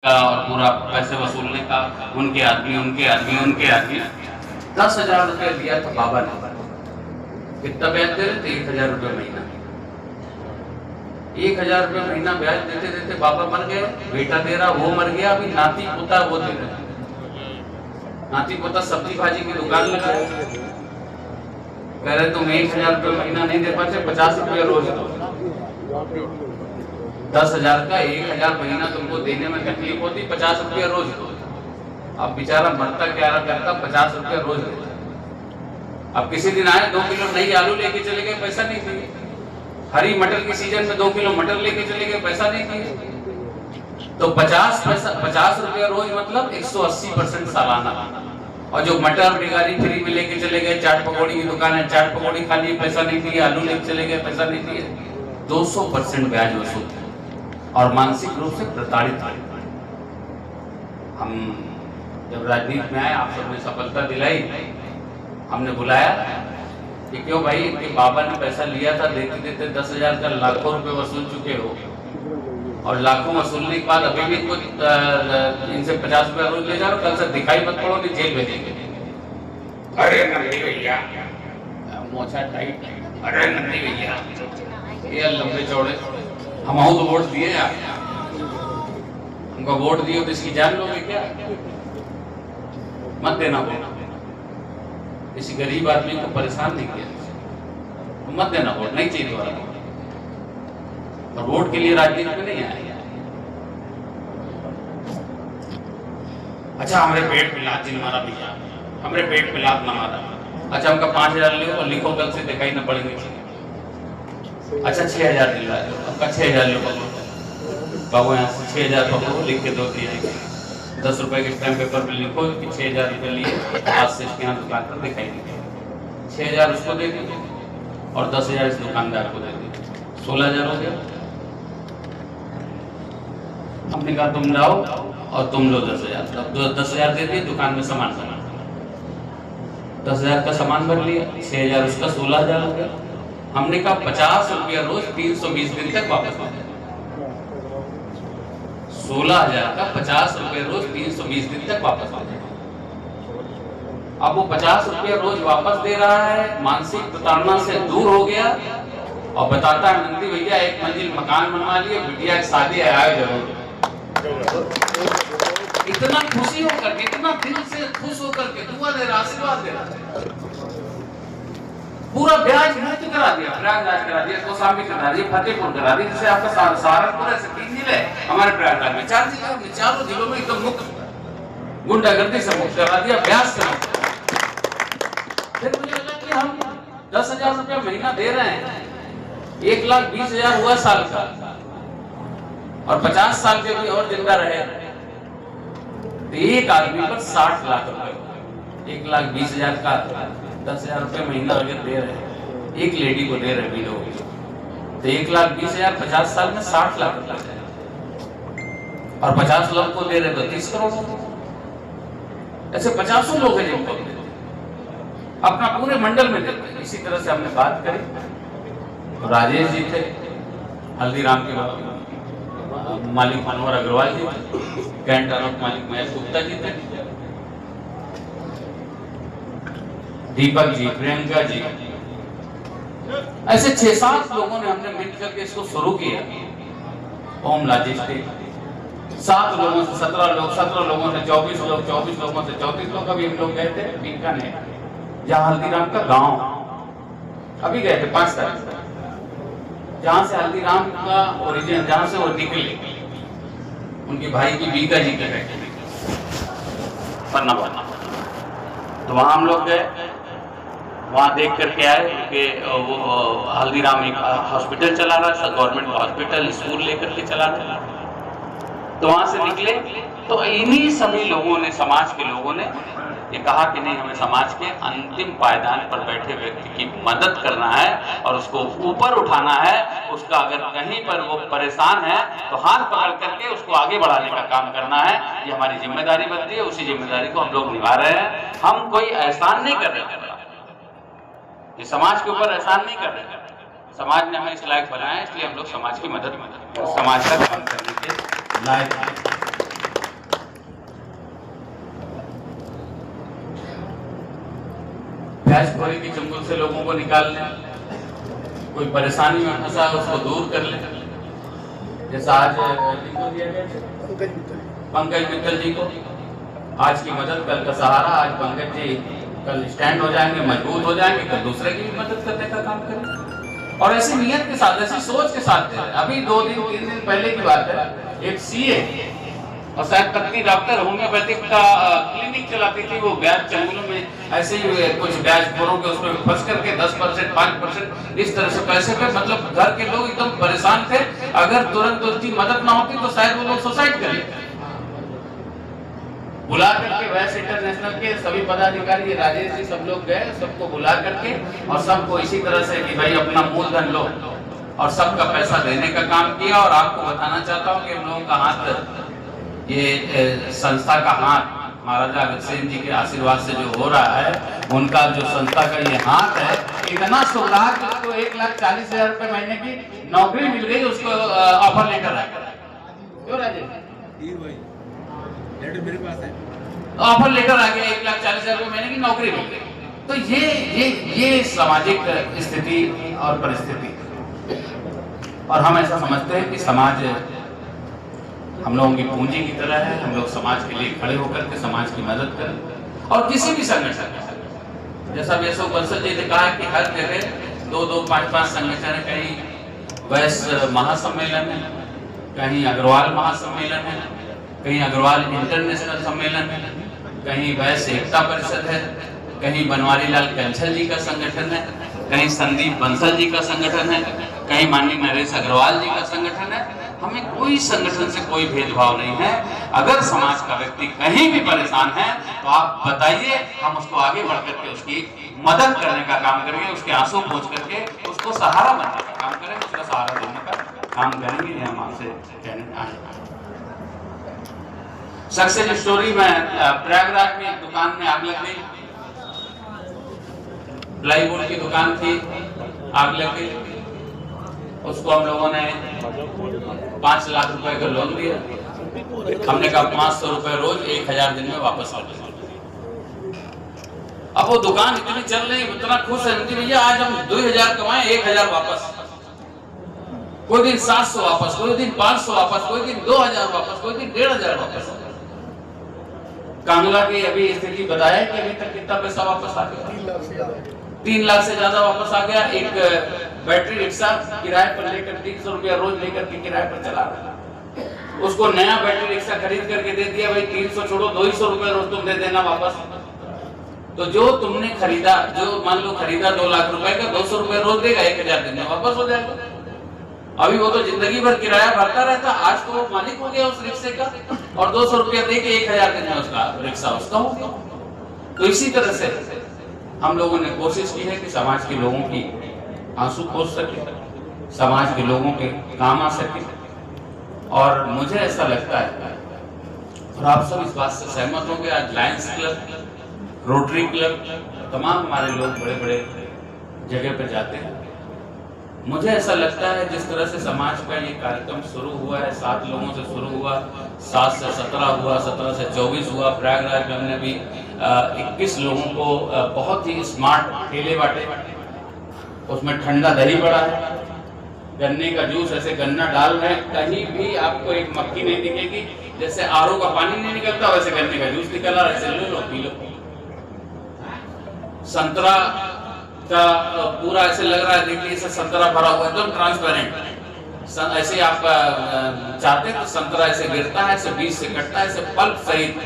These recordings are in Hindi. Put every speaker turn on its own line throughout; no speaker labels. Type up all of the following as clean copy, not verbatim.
और पूरा पैसे वसूलने का, उनके आदमी 10,000 रुपये दिया था बाबा ने। कितना ब्याज दे रहे थे? 1,000 रुपये महीना। 1,000 रुपये महीना ब्याज देते देते बाबा मर गए, बेटा दे रहा वो मर गया, अभी नाती पोता वो दे रहे। नाती पोता सब्जी भाजी की दुकान लगा, कह रहे तुम 1,000 रुपये महीना नहीं दे पाते, 50 रुपये रोज दो। 10,000 का 1,000 महीना तुमको देने में तकलीफ होती, 50 रुपये रोज दो। अब बेचारा मरता क्या करता, 50 रुपये रोज देता। अब किसी दिन आए 2 किलो नई आलू लेके चले गए, पैसा नहीं दिए। हरी मटर की सीजन में 2 किलो मटर लेके चले गए, पैसा नहीं दिए। तो 50 रुपये रोज मतलब 180% सालाना। और जो मटर बेगारी फ्री में लेके चले गए, चाट पकौड़ी की दुकान है, चाट पकौड़ी खा लिए, पैसा नहीं दिए। आलू लेके चले गए, पैसा नहीं दिए। 200% ब्याज वसूल और मानसिक रूप से प्रताड़ित। हम जब राजनीति में आए, आप सबने सफलता दिलाई, हमने बुलाया कि क्यों भाई, इनके बाबा ने पैसा लिया था, देते देते 10,000 का लाखों रुपए वसूल चुके हो, और लाखों वसूलने के बाद अभी भी इनको इनसे 50 रुपया रोज ले जा रहे हो, कल से दिखाई मत पड़ो कि जेल भेजेंगे। अरे नंदी भैया, मोछा टाइट, अरे नंदी भैया, ये लंबे चौड़े, हम तो वोट दिए यार, हमको वोट दिए तो इसकी जान लोगे क्या? मत देना वोट। किसी गरीब आदमी को परेशान नहीं किया, मत देना वोट, नहीं चाहिए दोबारा। और वोट के लिए राजनीति में नहीं आए। अच्छा, हमारे पेट पे लात नहीं मारा भैया, हमारे पेट पे लात ना मारा। अच्छा, हमका 5,000 ले और लिखो, कल से दिखाई ना पड़ेंगे। अच्छा 6,000 दिलवा दो, आपका 6,000 लो पकड़ो बाबू, यहाँ से 6,000 पकड़ो, लिख के दो दिए। 10 रुपए के स्टैम्प पेपर पे लिखो कि 6,000 रुपये लिए, आज से इसके यहाँ दुकान पर दिखाई दीजिए। 6,000 उसको दे दीजिए और 10,000 इस दुकानदार को दे दीजिए, 16,000 हो गया। हमने कहा तुम जाओ और तुम लो 10,000। 10,000 दे दिए, दुकान में सामान 10,000 का सामान भर लिया, 6,000 उसका, 16,000 हो गया। हमने कहा 50 रुपया रोज 320 दिन तक वापस आ जाए। 16,000 का 50 रुपये रोज 320 दिन तक वापस आ जाए। अब वो 50 रुपये रोज वापस दे रहा है, मानसिक प्रताड़ना से दूर हो गया, और बताता है नंदी भैया 1 मंजिल मकान बनवा लिए, बिटिया की शादी आए जरूर। इतना खुशी होकर के, इतना दिल से खुश होकर के दुआ दे रहा, आशीर्वाद दे रहा। पूरा ब्याज मुक्त करा दिया, प्रयागराज करा दिया, कौशाम्बी करा दिया, फतेहपुर करा दिया, जैसे आपका सहारनपुर है, 3 जिले हमारे प्रयागराज में, 4 जिलों में, चारों जिलों में एकदम मुक्त, गुंडागर्दी से मुक्त करा दिया, ब्याज से मुक्त। फिर मुझे लगा कि हम 10,000 रुपया महीना दे रहे हैं, 1,20,000 हुआ साल का, और 50 साल के भी और जिंदा रहे तो एक आदमी पर 60 लाख रुपए, 1,20,000 का 10,000 रुपये महीना अगर दे रहे, एक लेडी को दे रहे विडो, तो 1,20,000 50 साल में 60 लाख रुपए जाए, और 50 लोग को दे रहे तो 30 करोड़। ऐसे 50 लोग हैं जिनको अपना पूरे मंडल में देते। इसी तरह से हमने बात करी, तो राजेश जी थे, हल्दीराम के मालिक मनोहर अग्रवाल जी थे, कैंटर ऑफ मालिक महेश गुप्ता जी थे, दीपक जी, प्रियंका जी, ऐसे 6-7 लोगों ने हमने मिलकर के इसको शुरू किया। ओम लॉजिस्टिक 7 लोगों से 17 लोग, 17 लोगों से 24 लोग, 24 लोगों से 34 लोग। अभी हम लोग गए थे बीकानेर, जहाँ हल्दीराम का गांव, अभी गए थे 5 तारीख, जहाँ से हल्दीराम का ओरिजिन, जहाँ से वो निकले, उनके भाई की बीका जी के फैक्ट्री पन्ना, तो वहाँ हम लोग गए, वहाँ देख करके आए कि वो हल्दीराम एक हॉस्पिटल चला रहा है, गवर्नमेंट हॉस्पिटल, स्कूल लेकर के चला रहा है। तो वहाँ से निकले तो इन्हीं सभी लोगों ने, समाज के लोगों ने ये कहा कि नहीं, हमें समाज के अंतिम पायदान पर बैठे व्यक्ति की मदद करना है और उसको ऊपर उठाना है। उसका अगर कहीं पर वो परेशान है तो हाथ पकड़ करके उसको आगे बढ़ाने का काम करना है। ये हमारी जिम्मेदारी बनती है, उसी जिम्मेदारी को हम लोग निभा रहे हैं। हम कोई एहसान नहीं कर रहे, ये समाज के ऊपर एहसान नहीं कर रहे। समाज ने हमें इस लायक बनाया, इसलिए हम लोग समाज की मदद, समाज का काम करने के लायक हैं। भरी के चंगुल से लोगों को निकाल लें, कोई परेशानी में फंसा है उसको दूर कर लें। जैसा आज पंकज मित्तल जी को आज की मदद कल का सहारा, आज पंकज जी कल स्टैंड हो जाएंगे, मजबूत हो जाएंगे, कल दूसरे की भी मदद करने का काम करें। और ऐसी नियत के साथ, ऐसी सोच के साथ दे रहे। अभी 2 दिन 3 दिन पहले की बात है, एक सीए और शायद पत्नी डॉक्टर होम्योपैथिक का क्लिनिक चलाती थी, वो ब्याज चंगुलों में ऐसे ही कुछ ब्याज खोरों के उसमें फंस करके 10% 5% इस तरह से पैसे पे, मतलब घर के लोग एकदम परेशान थे। अगर तुरंत उसकी मदद ना होती तो शायद वो लोग सुसाइड कर लेते। बुला करके वैस इंटरनेशनल के सभी पदाधिकारी, राजेश जी सब लोग गए, सबको बुला करके और सबको इसी तरह से कि भाई अपना मूलधन लो, और सबका पैसा देने का काम किया। और आपको बताना चाहता हूँ कि हम लोगों का हाथ, ये संस्था का हाथ महाराजा अग्रसेन जी के आशीर्वाद से जो हो रहा है, उनका जो संस्था का ये हाथ है, इतना शुभ रहा कि उसको 1,40,000 रुपए महीने की नौकरी मिल गई, उसको ऑफर लेटर आया। क्यों राजेश? मेरे पास है ऑफर लेटर आ गया, 1,40,000 रुपए महीने की नौकरी मिल गई। तो ये सामाजिक स्थिति और परिस्थिति, और हम ऐसा समझते हैं कि समाज हम लोगों की पूंजी की तरह है। हम लोग समाज के लिए खड़े होकर के समाज की मदद करें, और किसी भी संगठन, जैसा बेसो बंसल जी ने कहा कि हर जगह 2-2, 5-5 संगठन है। कहीं वैश्य महासम्मेलन है, कहीं अग्रवाल महासम्मेलन है, कहीं अग्रवाल इंटरनेशनल सम्मेलन है, कहीं वैश्य एकता परिषद है, कहीं बनवारी लाल कंसल जी का संगठन है, कहीं संदीप बंसल जी का संगठन है, कहीं माननीय नरेश अग्रवाल जी का संगठन है। हमें कोई संगठन से कोई भेदभाव नहीं है। अगर समाज का व्यक्ति कहीं भी परेशान है तो आप बताइए, हम उसको आगे बढ़ करके उसकी मदद करने का काम करेंगे, उसके आंसू पोंछ करके उसको सहारा बनने का काम करेंगे, उसका सहारा देने का काम करेंगे। ये हम आपसे कहने आए। सक्सेस स्टोरी में प्रयागराज में एक दुकान में आग लग गई, प्लाईवुड की दुकान थी, आग लग गई। उसको हम लोगों ने 5 लाख रुपए का लोन दिया। हमने कहा 500 रुपए रोज 1000 दिन में वापस आ जाए। अब वो दुकान इतनी चल रही, इतना खुश है भैया आज हम 2000 कमाए, 1000 वापस, कोई दिन 700 वापस, कोई दिन 500 वापस, कोई दिन 2000 वापस, कोई दिन 1500 वापस। कांगला की अभी स्थिति बताया कि अभी तक कितना पैसा वापस आ गया? 3 लाख से ज्यादा वापस आ गया। एक बैटरी रिक्शा किराए पर लेकर 300 रुपया रोज लेकर के किराए पर चला रहा है, उसको नया बैटरी रिक्शा खरीद करके दे दिया, भाई 300 छोड़ो 200 रुपए रोज तुम दे देना वापस। तो जो तुमने खरीदा, जो मान लो खरीदा 2 लाख रुपए का, 200 रुपए रोज देगा, 1000 दिन में वापस हो जाएगा। अभी वो तो जिंदगी भर किराया भरता रहता, आज तो वो मालिक हो गया उस रिक्शे का, और 200 रुपया दे के 1000 दिन में उसका रिक्शा उसका हो गया। तो इसी तरह से हम लोगों ने कोशिश की है कि समाज के लोगों की आंसू पोंछ सके, समाज के लोगों के काम आ सके। और मुझे ऐसा लगता है, और आप सब इस बात से सहमत होंगे, आज लायंस क्लब, रोटरी क्लब, तमाम हमारे लोग बड़े बड़े जगह पर जाते हैं। मुझे ऐसा लगता है जिस तरह से समाज का ये कार्यक्रम शुरू हुआ है, 7 लोगों से शुरू हुआ, 7 से 17 हुआ, 17 से 24 हुआ। प्रयागराज में हमने भी 21 लोगों को बहुत ही स्मार्ट ठेले बांटे, उसमें ठंडा दही पड़ा है, गन्ने का जूस, ऐसे गन्ना डाल रहे हैं, कहीं भी आपको एक मक्खी नहीं दिखेगी। जैसे आरओ का पानी नहीं निकलता वैसे गन्ने का जूस निकल रहा है, ऐसे लो पी लो। संतरा का पूरा ऐसे लग रहा है, देखिए इसे संतरा भरा हुआ एकदम ट्रांसपेरेंट। ऐसे आप चाहते हैं तो संतरा ऐसे गिरता है, ऐसे बीज से कटता है, ऐसे पल्प सहित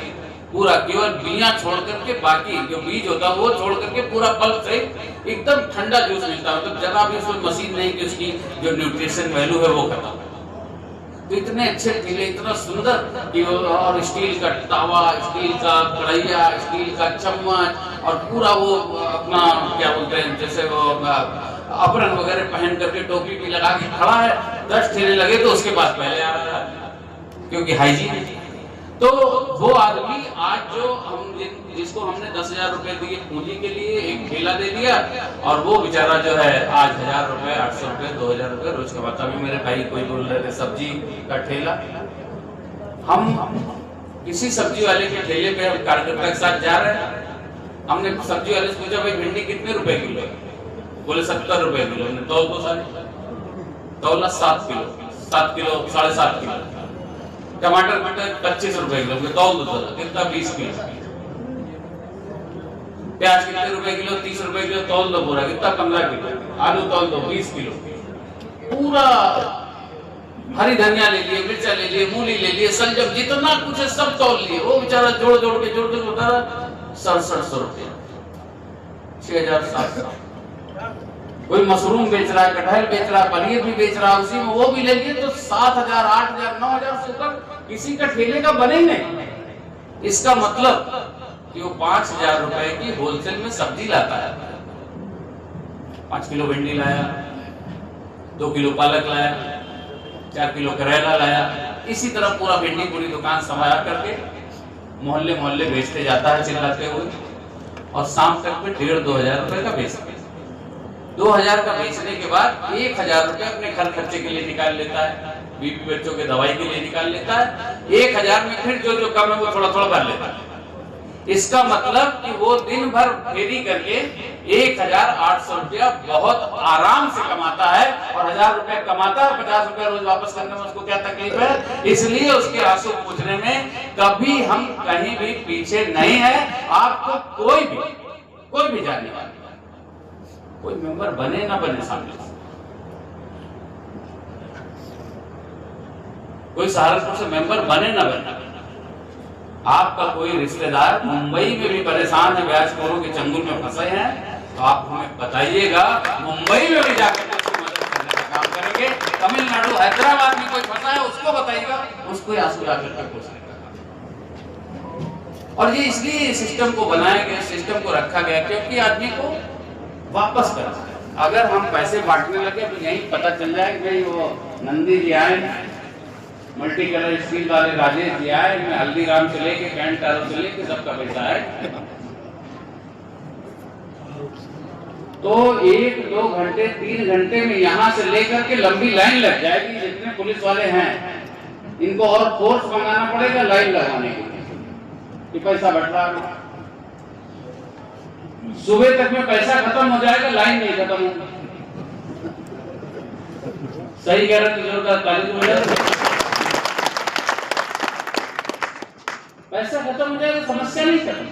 पूरा, केवल बियां छोड़ करके, बाकी जो बीज होता है वो छोड़ करके पूरा पल्प सहित एकदम ठंडा जूस मिलता है। मतलब जरा भी उसमें मशीन नहीं कि उसकी जो न्यूट्रिशन वैल्यू है वो खत्म। तो इतने अच्छे ठेले, इतना सुंदर कि, और स्टील का तावा, स्टील का कढ़ैया, स्टील का चम्मच, और पूरा वो अपना क्या बोलते हैं, जैसे वो अपरन वगैरह पहन करके टोपी भी लगा के खड़ा है। 10 ठेले लगे तो उसके पास पहले आ रहा है, क्योंकि हाइजीन। तो वो आदमी आज जो जिसको हमने 10,000 रुपए दिए पूंजी के लिए, एक ठेला दे दिया, और वो बेचारा जो है आज 1000 रुपए, 800 रुपए, 2000 रुपए रोज कमाता। अभी मेरे भाई कोई बोल रहे थे सब्जी का ठेला, हम किसी सब्जी वाले के ठेले पे हम कार्यकर्ता के साथ जा रहे हैं, हमने सब्जी वाले से पूछा भाई भिंडी कितने रुपए किलो है? बोले 70 रुपए किलो। हमने तौल को सारे तौला 7 किलो 7.5 किलो। टमाटर 25 रुपए किलो। तौल दो कितना 20 किलो। प्याज कितने रुपए किलो? 30 रुपए किलो। तौल दो पूरा कितना 15 किलो। आलू तौल दो 20 किलो। पूरा हरी धनिया ले लिए, मिर्चा ले लिए, मूली ले लिए, सलजम जितना कुछ है सब तौल लिए। वो बेचारा जोड़ के बता रहा 6700 रुपया 6700। कोई मशरूम बेच रहा है, कटहल बेच रहा है, पनीर भी बेच रहा है, उसी में वो भी ले लिए तो 7000 8000 9000 से ऊपर किसी का ठेले का बने नहीं। इसका मतलब कि वो 5000 रुपए की होलसेल में सब्जी लाता है। 5 किलो भिंडी लाया, 2 किलो पालक लाया, 4 किलो करेला लाया। इसी तरह पूरा भिंडी पूरी दुकान संभाला करके मोहल्ले मोहल्ले बेचते जाता है चिल्लाते हुए, और शाम तक में 1500-2000 रुपए का बेचता है। 2000 का बेचने के बाद 1000 रुपए अपने घर खर्चे के लिए निकाल लेता है, बीबी बच्चों के दवाई के लिए निकाल लेता है। 1000 में फिर जो कम है वो थोड़ा थोड़ा भर लेता है। इसका मतलब कि वो दिन भर फेरी करके 1800 रुपया बहुत आराम से कमाता है, और 1000 रुपए कमाता है, 50 रुपए रोज वापस करने में उसको क्या तकलीफ है? इसलिए उसके आंसू पूछने में कभी हम कहीं भी पीछे नहीं है। आपको कोई भी जानने वाला, कोई मेंबर बने ना बने, सामने से कोई सहारनपुर से मेंबर बने ना बने, आपका कोई रिश्तेदार मुंबई में भी परेशान है, ब्याजखोरों के चंगुल में फंसे हैं, तो आप हमें बताइएगा, मुंबई में भी जाकर उसकी मदद करने का काम करेंगे। तमिलनाडु हैदराबाद में कोई फंसा है उसको बताइएगा, उसको आंसू ला करके पूछने का काम। और ये इसलिए सिस्टम को बनाया गया, सिस्टम को रखा गया क्योंकि आदमी को वापस करना। अगर हम पैसे बांटने लगे तो यही पता चल जाए कि भाई वो नंदी जी आए, मल्टी कलर स्टील वाले राजेश जी आए, मैं हल्दीराम से लेके कैंट टारो से लेके सबका पैसा है, तो 1-2 घंटे 3 घंटे में यहाँ से लेकर के लंबी लाइन लग जाएगी। जितने पुलिस वाले हैं इनको और फोर्स मंगाना पड़ेगा लाइन लगाने के लिए कि पैसा बंटवा दो। सुबह तक में पैसा खत्म हो जाएगा, लाइन नहीं खत्म होगी। सही कह रहे हैं, पैसा खत्म हो जाएगा, समस्या नहीं खत्म।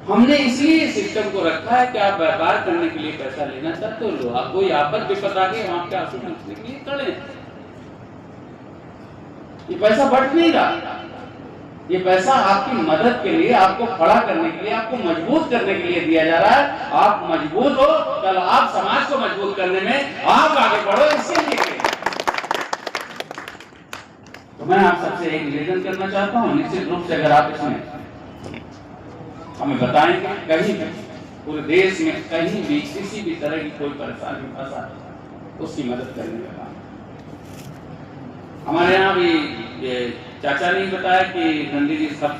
हमने इसलिए सिस्टम को रखा है कि आप व्यापार करने के लिए पैसा लेना चाहते हो, लो। आप कोई आपद विपद आ गई, हम आपके आंसू पूछने के लिए खड़े। ये पैसा बट नहीं रहा, ये पैसा आपकी मदद के लिए, आपको खड़ा करने के लिए, आपको मजबूत करने के लिए दिया जा रहा है। आप मजबूत हो, कल आप समाज को मजबूत करने में आप आगे बढ़ो, इसलिए। तो मैं आप सबसे एक निवेदन करना चाहता हूँ, निश्चित रूप से अगर आप इसमें हमें बताएं कि कहीं भी पूरे देश में कहीं भी किसी भी तरह की कोई परेशानी फंसा है, उसकी मदद करने का काम। हमारे यहाँ भी ये चाचा ने बताया कि नंदी जी सब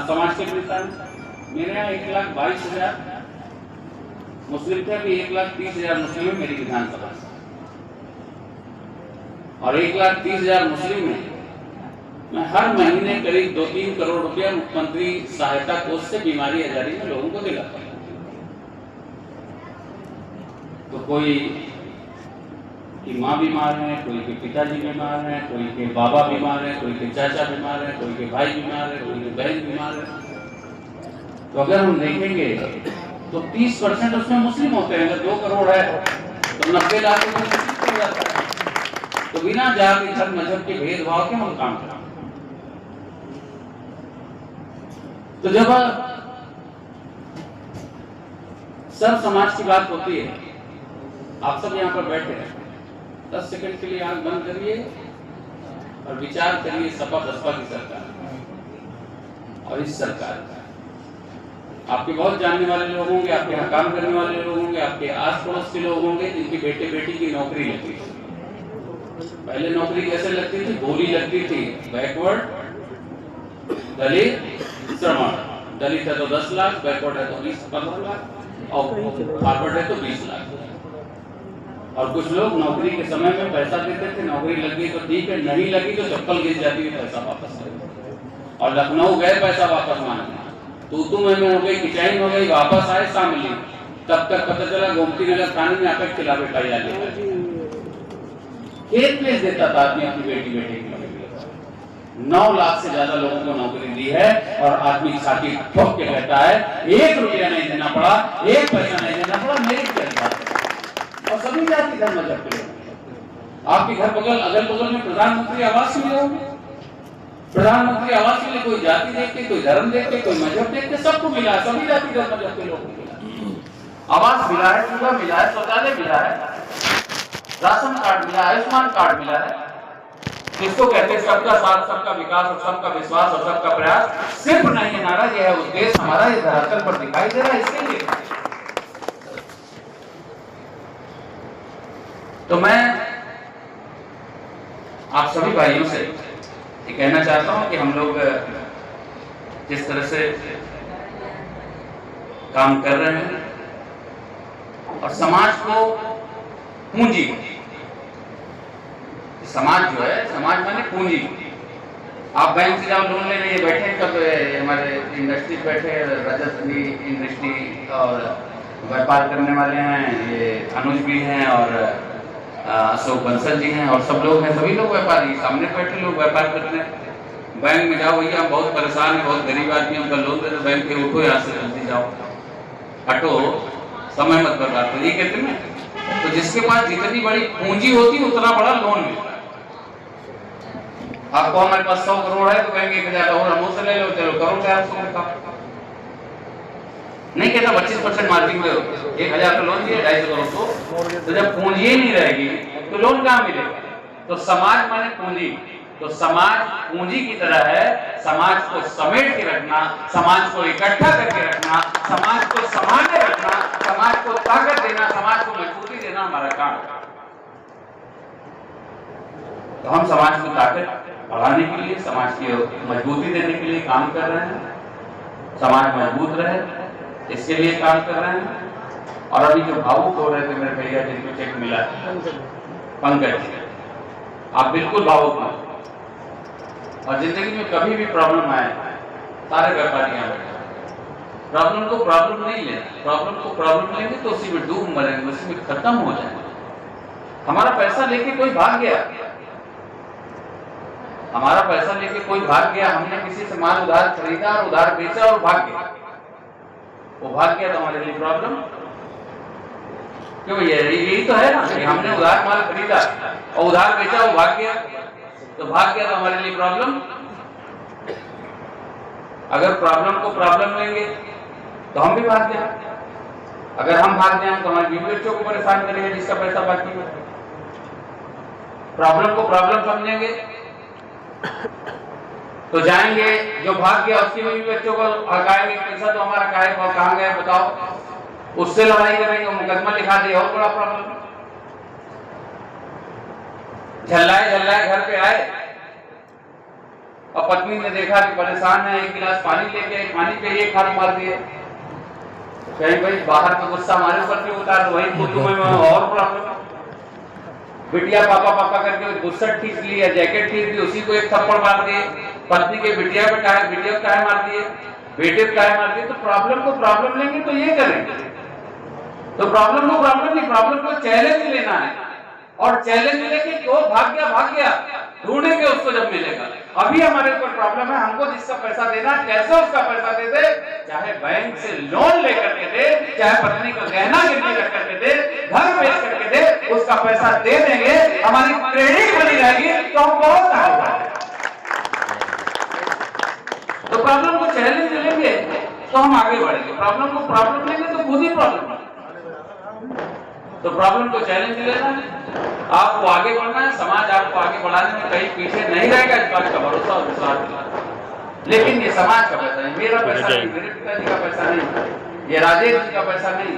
समाज के नेता हैं। मेरे यहाँ 1,22,000 मुस्लिम थे, अभी 1,30,000 मुस्लिम है मेरी विधानसभा से, और 1,30,000 मुस्लिम में मैं हर महीने करीब 2-3 करोड़ रुपया मुख्यमंत्री सहायता कोष से बीमारी आजारी में लोगों को दिलाता हूं। तो कोई की माँ बीमार है, कोई के पिताजी बीमार है, कोई के बाबा बीमार है, कोई के चाचा बीमार है, कोई के भाई बीमार है, कोई के बहन बीमार है। तो अगर हम देखेंगे तो 30% उसमें मुस्लिम होते हैं। अगर 2 करोड़ है तो 90 लाख रुपए मुस्लिम हो जाता है। तो बिना जाति धर्म मजहब के भेदभाव के हम काम करते हैं। तो जब सब समाज की बात होती है, आप सब यहाँ पर बैठे हैं, 10 सेकंड के लिए आंख बंद करिए और विचार करिए सपा बसपा की सरकार और इस सरकार का। आपके बहुत जानने वाले लोग होंगे, आपके यहाँ काम करने वाले लोग होंगे, आपके आस पड़ोस के लोग होंगे जिनके बेटे बेटी की नौकरी लगती थी। पहले नौकरी कैसे लगती थी? बोली लगती थी, बैकवर्ड दलित श्रमण। दलित है तो 10 लाख, बैकवर्ड है तो 20-15 लाख, और फॉरवर्ड है तो 20 लाख। और कुछ लोग नौकरी के समय में पैसा देते थे, नौकरी लग गई तो ठीक है, नहीं लगी तो चप्पल गिर जाती है, पैसा वापस। और लखनऊ गए पैसा वापस मांगने, तू में हो गई, किचाइन हो गई, वापस आए शामिल, तब तक पता चला गोमती नगर थाने में आकर खिलाफे पाई जाती। खेत में देता था आदमी अपनी बेटी बेटे की, 9 लाख से ज्यादा लोगों को नौकरी दी है, और आदमी छाती ठोक के कहता है 1 रुपया नहीं देना पड़ा, 1 पैसा नहीं देना पड़ा, मेरी क्या बात। और सभी जाति धर्म मजहब के लोग, आपके घर बगल अगल बगल में प्रधानमंत्री आवास मिले होंगे, प्रधानमंत्री आवास के लिए कोई जाति देख के, कोई धर्म देख के, कोई मजहब देख के, सबको मिला है, सभी जाति धर्म मजहब के लोगों को मिला, आवास मिला है, चूल्हा मिला है, शौचालय मिला है, राशन कार्ड मिला, आयुष्मान कार्ड मिला है। किसको कहते हैं सबका साथ, सबका विकास और सबका विश्वास और सबका प्रयास। सिर्फ नहीं है नारा, यह है उद्देश्य हमारा, ये धरातल पर दिखाई दे रहा है, इसके लिए। तो मैं आप सभी भाइयों से ये कहना चाहता हूं कि हम लोग जिस तरह से काम कर रहे हैं, और समाज को पूंजी, समाज जो है, समाज माने पूंजी। आप बैंक से जाओ लोन लेने, ये बैठे कब हमारे इंडस्ट्री बैठे, रजत इंडस्ट्री और व्यापार करने वाले हैं, ये अनुज भी हैं और अशोक बंसल जी हैं, और सब लोग हैं, सभी लोग व्यापारी, सामने बैठे लोग व्यापार करते हैं। बैंक में जाओ, भैया बहुत परेशान है, बहुत गरीब आदमी, उनका लोन दे दो, बैंक के उठो, यहाँ से जल्दी जाओ, हटो, समय मत बर्बाद करो, ये कहते हैं। तो जिसके पास जितनी बड़ी पूंजी होती उतना बड़ा लोन मिलता। आपको हमारे पास 100 करोड़ है तो कहेंगे 1000 और हम से ले लो, चलो करोड़ का 100 का नहीं कहता, 25% मार्जिन ले लो, 1000 का लोन दिया 250 करोड़ तो जब पूंजी ही नहीं रहेगी तो लोन कहाँ मिलेगा। तो समाज माने पूंजी, तो समाज पूंजी की तरह है, समाज को समेट के रखना, समाज को इकट्ठा करके रखना, समाज को संभाल के रखना, समाज को ताकत देना, समाज को मजबूती देना हमारा काम है। तो हम समाज को ताकत बढ़ाने के लिए, समाज की मजबूती देने के लिए काम कर रहे हैं, समाज मजबूत रहे इसके लिए काम कर रहे हैं। और अभी जो भावुक हो रहे थे मेरे भैया जिनको चेक मिला, पंकज, आप बिल्कुल भावुक मत, और जिंदगी में कभी भी प्रॉब्लम आए, सारे व्यापारी यहाँ बैठे, प्रॉब्लम को प्रॉब्लम नहीं लेना, प्रॉब्लम को प्रॉब्लम लेंगे तो उसी में डूब मरेंगे, उसी में खत्म हो जाएंगे। हमारा पैसा लेके कोई भाग गया, हमारा पैसा लेके कोई भाग गया, हमने किसी से माल उधार खरीदा और उधार बेचा और भाग गया, वो भाग गया तो हमारे लिए प्रॉब्लम क्यों? यही तो है ना कि हमने उधार माल खरीदा और उधार बेचा, वो भाग गया तो हमारे लिए प्रॉब्लम। अगर प्रॉब्लम को प्रॉब्लम लेंगे तो हम भी भाग जाए, अगर हम भाग जाए तो हमारे बीवी बच्चों को परेशान करेंगे जिसका पैसा बाकी है। प्रॉब्लम को प्रॉब्लम समझेंगे तो जाएंगे, जो भाग गया उसके बीवी बच्चों को हकाएंगे, पैसा तो हमारा कहाँ गया बताओ, उससे लड़ाई करेंगे, मुकदमा लिखा दिया, और बड़ा प्रॉब्लम। झल्लाए घर पे आए और पत्नी ने देखा कि परेशान है, 1 गिलास पानी लेके पानी पे 1 हाथ मार दिए, कहीं भाई बाहर का गुस्सा हमारे ऊपर क्यों उतार, वही कुटुंब में और प्रॉब्लम। बिटिया पापा करके गुस्सा खींच लिया, जैकेट खींच दी, उसी को 1 थप्पड़ मार दिए, पत्नी के बिटिया पे काहे मार दिए, बेटे पे काहे मार दिए। तो प्रॉब्लम को प्रॉब्लम लेंगे तो ये करेंगे, तो प्रॉब्लम को प्रॉब्लम नहीं, प्रॉब्लम को चैलेंज लेना है, और चैलेंज लेके जो भाग गया ढूंढेंगे उसको जब मिलेगा। अभी हमारे ऊपर प्रॉब्लम है, हमको जिसका पैसा देना कैसे उसका पैसा दे दे, चाहे बैंक से लोन लेकर के दे, चाहे पत्नी को गहना गिरवी रख करके दे, घर बेच करके दे, उसका पैसा दे देंगे, हमारी क्रेडिट बनी रहेगी तो हम बहुत आगे बढ़ेंगे। तो प्रॉब्लम को चैलेंज लेंगे तो हम आगे बढ़ेंगे, प्रॉब्लम को प्रॉब्लम लेंगे तो खुद ही प्रॉब्लम। तो प्रॉब्लम को चैलेंज लेना है, आपको आगे बढ़ना है, समाज आपको आगे बढ़ाने में कहीं पीछे नहीं रहेगा, इस बात का भरोसा और विश्वास दिलाना। लेकिन ये समाज का पैसा है, मेरा पैसा नहीं, मेरे पिताजी का पैसा नहीं, ये राजेश जी का पैसा नहीं,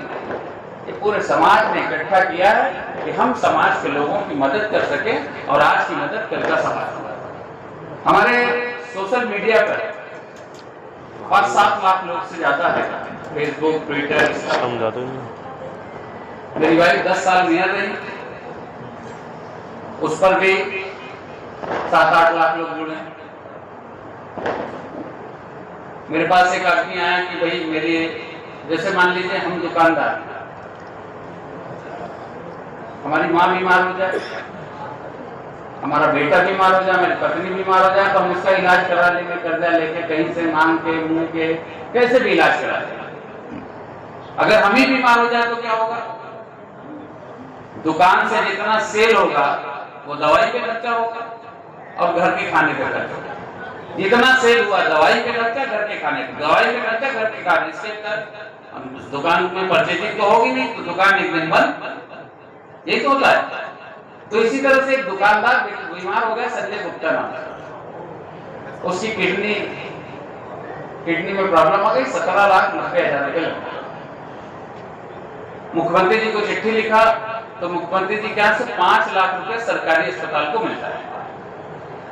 ये पूरे समाज ने इकट्ठा किया है कि हम समाज के लोगों की मदद कर सके, और आज की मदद कल का समाज। हमारे सोशल मीडिया पर 5-7 लाख लोग से ज्यादा है, फेसबुक, ट्विटर, मेरी वाइफ 10 साल मेयर रही, उस पर भी 7-8 लाख लोग जुड़े। मेरे पास एक आदमी आया कि भाई मेरे, जैसे मान लीजिए हम दुकानदार, हमारी माँ बीमार हो जाए, हमारा बेटा बीमार हो जाए, मेरी पत्नी बीमार हो जाए, तो हम इसका इलाज करा लेंगे, कर्जा लेके कहीं से मांग के मुंह के कैसे भी इलाज करा लेंगे। अगर हम ही बीमार हो जाए तो क्या होगा? दुकान से जितना सेल होगा वो दवाई पे खर्चा होगा और घर के खाने पे खर्चा होगा। जितना सेल हुआ दवाई पे खर्चा, घर के खाने पे, दवाई पे खर्चा, घर के खाने। इससे दुकान में परचेजिंग तो होगी नहीं, तो दुकान एक दिन बंद, यही तो होता है। तो इसी तरह से एक दुकानदार बीमार हो गया, संजय गुप्ता नाम, उसकी किडनी में प्रॉब्लम आ गई, 17,90,000 रुपए लगे। मुख्यमंत्री जी को चिट्ठी लिखा तो मुख्यमंत्री जी के यहाँ से 5 लाख रुपए सरकारी अस्पताल को मिलता है।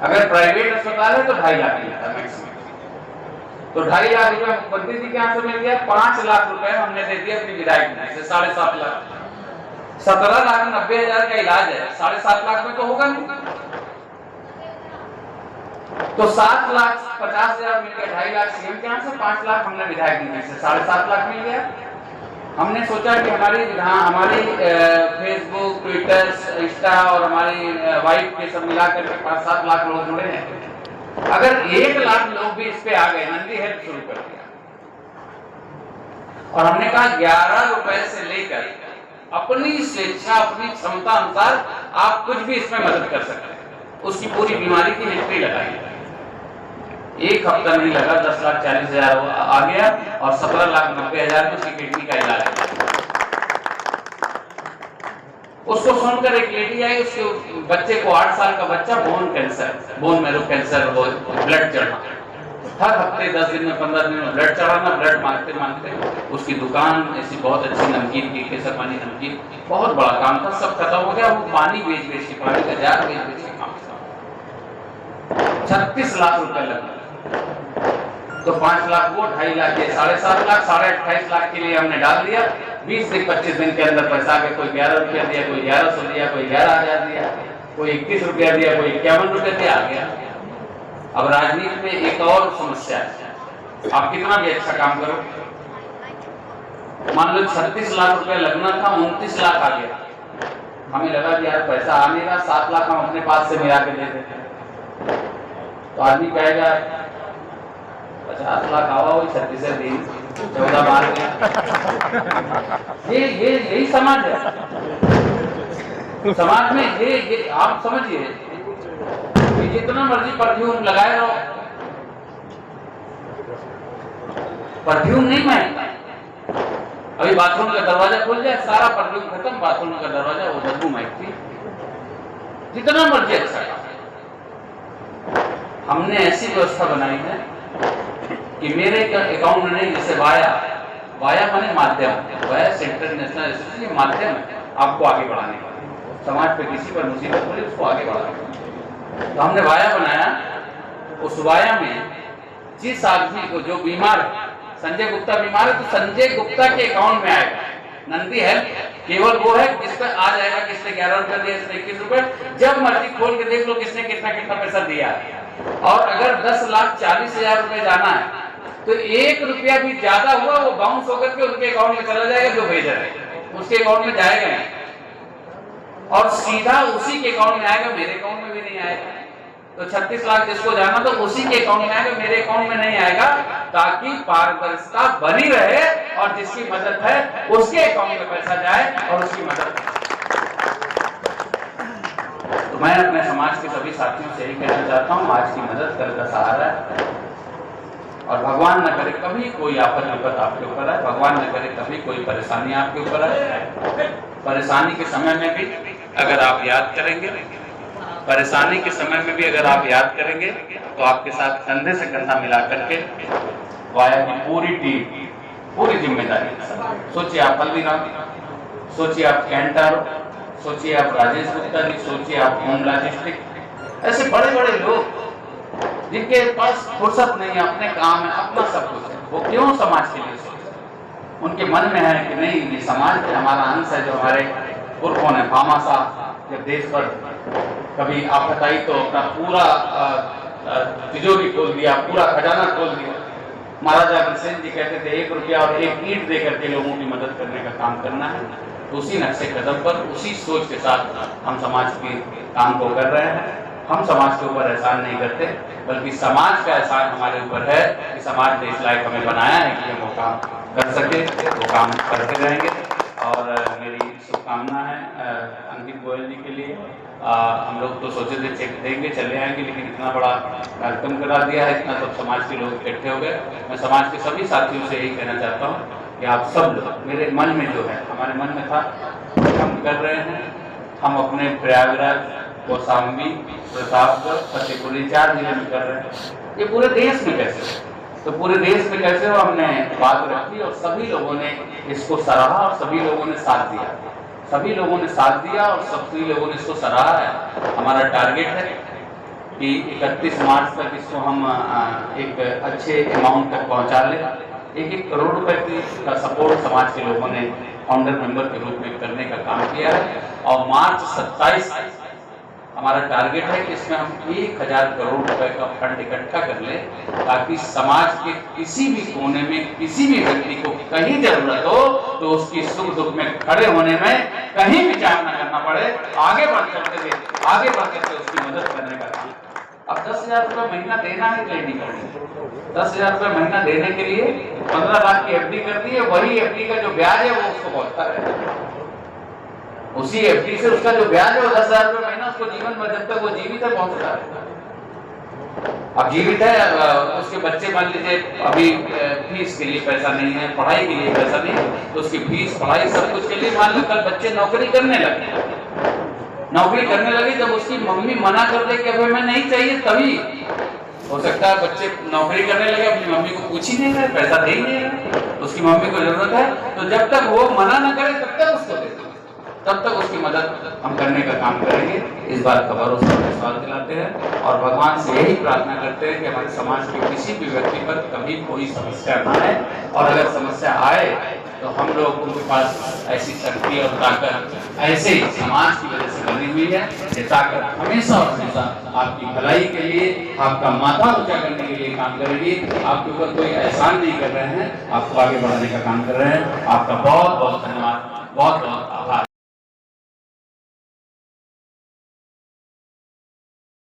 अगर प्राइवेट अस्पताल है तो 2.5 लाख मिलता है मैक्सिमम। तो 2.5 लाख रुपए मुख्यमंत्री जी के यहाँ से मिल गया, 5 लाख रुपए हमने दे दिया अपनी विधायक से, 7.5 लाख। 17,90,000 का इलाज है, 7.5 लाख में तो होगा नहीं। तो 7,50,000 मिल गया, 2.5 लाख सीएम के यहाँ से, 5 लाख हमने विधायक जी से, 7.5 लाख मिल गया। हमने सोचा कि हमारी फेसबुक, ट्विटर, इंस्टा और हमारी वाइफ के सब मिलाकर के 5-7 लाख लोग जुड़े हैं। अगर 1 लाख लोग भी इस पे आ गए, नंदी हेल्प शुरू कर दिया और हमने कहा 11 रुपए से लेकर अपनी स्वेच्छा, अपनी क्षमता अनुसार आप कुछ भी इसमें मदद कर सकते हैं। उसकी पूरी बीमारी की हिस्ट्री लगाई, 1 हफ्ता नहीं लगा, 10,40,000 आ गया और 17,90,000 में उसकी किडनी का इलाज है। उसको सुनकर एक लेडी आई, उसके बच्चे को 8 साल का बच्चा, bone cancer, bone marrow cancer, blood चढ़ना, हर हफ्ते 10 दिन में 15 दिन में ब्लड चढ़ाना, ब्लड मांगते मांगते उसकी दुकान ऐसी बहुत अच्छी नमकीन की, केसर पानी नमकीन, बहुत बड़ा काम था, सब खत्म हो गया। वो पानी बेच के, पानी का जार बेच के काम था। 36 लाख रुपए लगे। तो 5 लाख वो, 2.5 लाख ये, 7.5 लाख, 28.5 लाख के लिए हमने डाल दिया। 20 से 25 दिन के अंदर पैसा के, कोई 11 रुपया दिया, कोई 1100 दिया, कोई 11,000 दिया, कोई 21 रुपया दिया, कोई 51 रुपये दिया, आ गया। अब राजनीति में एक और समस्या है, आप कितना भी अच्छा काम करो, मान लो 36 लाख रुपए लगना था, 29 लाख आ गया, हमें लगा कि यार पैसा आ नहीं रहा, 7 लाख हम अपने पास से मिला के दे देते, तो आदमी कहेगा 50 लाख आवा हुई, 36 दिन 14 मार गया। ये यही समाज है। समाज में ये आप समझिए, जितना मर्जी परफ्यूम लगाए रहो, परफ्यूम नहीं महकता। अभी बाथरूम का दरवाजा खुल जाए, सारा परफ्यूम खत्म, बाथरूम का दरवाजा वो बदबू महकती, जितना मर्जी अच्छा। हमने ऐसी व्यवस्था बनाई है कि मेरे अकाउंट में नहीं, जैसे वाया माने माध्यम, वाया सेंट्रल नेशनल एसोसिएशन माध्यम है आपको आगे बढ़ाने का, समाज पे किसी पर मुसीबत पड़ी उसको आगे बढ़ाने का। तो हमने वाया बनाया, उस वाया में जिस आदमी को जो बीमार है, संजय गुप्ता बीमार है, तो संजय गुप्ता के अकाउंट में आएगा नंदी हेल्प, केवल वो है जिस पर आ जाएगा किसने 11 रुपए दिया, किसने 21 रुपए, जब मर्जी खोल के देख लो किसने कितना कितना पैसा दिया है। और अगर 10,40,000 रुपए जाना है तो 1 रुपया भी ज्यादा हुआ वो बाउंस होकर के उनके अकाउंट में चला जाएगा, जो भेजा है उसके अकाउंट में जाएगा नहीं, और सीधा उसी के अकाउंट में आएगा, मेरे अकाउंट में भी नहीं आएगा। तो 36 लाख जिसको जाना तो उसी के अकाउंट में आएगा, मेरे अकाउंट में नहीं आएगा, ताकि पारदर्शिता बनी रहे और जिसकी मदद है उसके अकाउंट में पैसा जाए और उसकी मदद। तो मैं अपने समाज के सभी साथियों से यही कहना चाहता हूँ, आज की मदद कल का सहारा है, और भगवान न करे कभी कोई आफत विपत आपके ऊपर आए, भगवान न करे कभी कोई परेशानी आपके ऊपर आए। परेशानी के समय में भी अगर आप याद करेंगे, परेशानी के समय में भी अगर आप याद करेंगे, तो आपके साथ कंधे से कंधा मिला करके वाया की पूरी टीम, पूरी जिम्मेदारी, सोचिए आप हल्दीराम, सोचिए आप कैंटर, सोचिए आप राजेश गुप्ता जी, सोचिए आप होम लॉजिस्टिक, ऐसे बड़े बड़े लोग जिनके पास फुर्सत नहीं है, अपने काम है, अपना सब कुछ है, वो क्यों समाज के लिए सोचते? उनके मन में है कि नहीं, ये समाज के हमारा अंश है, जो हमारे पुरखों ने भामाशाह जब देश पर कभी आफत आई तो अपना पूरा तिजोरी खोल दिया, पूरा खजाना खोल दिया, महाराजा अग्रसेन जी कहते थे 1 रुपया और 1 ईंट दे करके लोगों की मदद करने का काम करना है। तो उसी नक्शे कदम पर, उसी सोच के साथ हम समाज के काम को कर रहे हैं। हम समाज के ऊपर एहसान नहीं करते, बल्कि समाज का एहसान हमारे ऊपर है कि समाज ने इस लायक हमें बनाया है कि हम वो काम कर सके, वो काम करते रहेंगे। और मेरी शुभकामना है अंकित गोयल जी के लिए। हम लोग तो सोचे थे चेक देंगे चले आएंगे, लेकिन इतना बड़ा कार्यक्रम करा दिया है, इतना सब समाज के लोग इकट्ठे हो गए। मैं समाज के सभी साथियों से यही कहना चाहता हूँ कि आप सब लोग, मेरे मन में जो है, हमारे मन में था, हम कर रहे हैं। हम अपने प्रयागराज, कौशाम्बी, प्रतापगढ़, फतेहपुर 4 जिले में कर रहे हैं। ये पूरे देश में कैसे, तो पूरे देश में कैसे हो, हमने बात रखी और सभी लोगों ने इसको सराहा और सभी लोगों ने साथ दिया। सभी लोगों ने साथ दिया और सभी लोगों ने इसको सराहा है। हमारा टारगेट है कि 31 मार्च तक इसको हम एक अच्छे अमाउंट तक पहुंचा लें। 1-1 करोड़ रुपए का सपोर्ट समाज के लोगों ने फाउंडर मेंबर के रूप में करने का काम किया है। और मार्च 27 हमारा टारगेट है कि इसमें हम 1000 करोड़ रुपए का फंड इकट्ठा कर लें, ताकि समाज के किसी भी कोने में किसी भी व्यक्ति को कहीं जरूरत हो तो उसकी सुख दुख में खड़े होने में कहीं विचार न करना पड़े, आगे बढ़ करके उसकी मदद करने का काम। अब 10,000 रुपये महीना देना है कि नहीं करनी? 10,000 रुपये महीना देने के लिए 15 लाख की एफडी कर दी है, वही एफडी का जो ब्याज है वो उसको पहुंचता है। उसी एफडी से उसका जो ब्याज है वो 10,000 रुपये महीना उसको जीवन भर, जब तक वो जीवित है, पहुंचता है। अब जीवित है, उसके बच्चे मान लीजिए अभी फीस के लिए पैसा नहीं है, पढ़ाई के लिए पैसा नहीं है, तो उसकी फीस, पढ़ाई, सब कुछ के लिए मान लो कल बच्चे नौकरी करने लगे, जब उसकी मम्मी मना कर दे कि अभी मैं नहीं चाहिए, तभी हो सकता है बच्चे नौकरी करने लगे, अपनी मम्मी को पूछ ही नहीं रहे, पैसा दे ही नहीं रहे, उसकी मम्मी को जरूरत है, तो जब तक वो मना न करे तब तक उसको दे, तब तक उसकी मदद हम करने का काम करेंगे। इस बात का भरोसा विश्वास दिलाते हैं और भगवान से यही प्रार्थना करते हैं कि हमारे समाज के किसी भी व्यक्ति पर कभी कोई समस्या न आए, और अगर समस्या आए तो हम लोग उनके पास ऐसी शक्ति और ताकत ऐसे ही समाज की वजह से बनी हुई है। ये ताकत हमेशा और हमेशा आपकी भलाई के लिए, आपका माथा ऊंचा करने के लिए काम करेगी। आपके ऊपर कोई एहसान नहीं कर रहे हैं, आपको आगे बढ़ाने का काम कर रहे हैं। आपका बहुत बहुत धन्यवाद, बहुत बहुत आभार।